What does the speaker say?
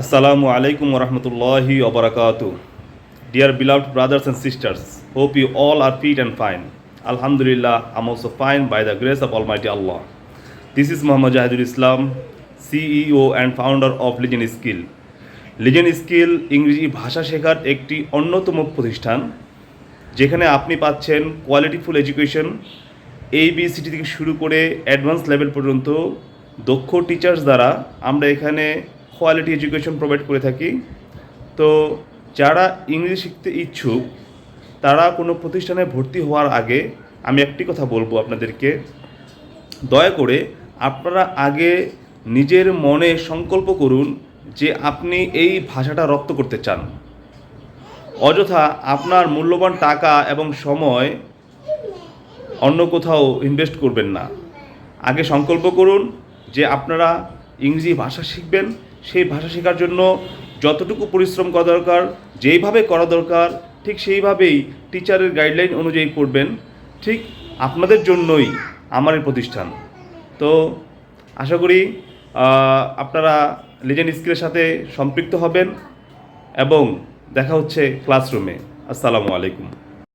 Assalamu alaikum wa rahmatullahi wa barakatuh. Dear beloved brothers and sisters, hope you all are fit and fine. Alhamdulillah, I'm also fine by the grace of Almighty Allah. This is Muhammad Jahidul Islam, CEO and founder of Legend Skill. Legend Skill ইংরেজি ভাষা শেখার একটি অন্যতম প্রতিষ্ঠান যেখানে আপনি পাচ্ছেন কোয়ালিটিফুল education ABCD থেকে শুরু করে অ্যাডভান্স লেভেল পর্যন্ত দক্ষ টিচার্স দ্বারা আমরা এখানে কোয়ালিটি এডুকেশন প্রোভাইড করে থাকি। তো যারা ইংরেজি শিখতে ইচ্ছুক তারা কোনো প্রতিষ্ঠানে ভর্তি হওয়ার আগে আমি একটি কথা বলবো আপনাদেরকে, দয়া করে আপনারা আগে নিজের মনে সংকল্প করুন যে আপনি এই ভাষাটা রপ্ত করতে চান। অযথা আপনার মূল্যবান টাকা এবং সময় অন্য কোথাও ইনভেস্ট করবেন না। আগে সংকল্প করুন যে আপনারা ইংরেজি ভাষা শিখবেন, সেই ভাষা শেখার জন্য যতটুকু পরিশ্রম করা দরকার, যেইভাবে করা দরকার ঠিক সেইভাবেই টিচারের গাইডলাইন অনুযায়ী করবেন। ঠিক আপনাদের জন্যই আমার এই প্রতিষ্ঠান। তো আশা করি আপনারা লেজেন্ড স্কিলের সাথে সম্পৃক্ত হবেন এবং দেখা হচ্ছে ক্লাসরুমে। আসসালামু আলাইকুম।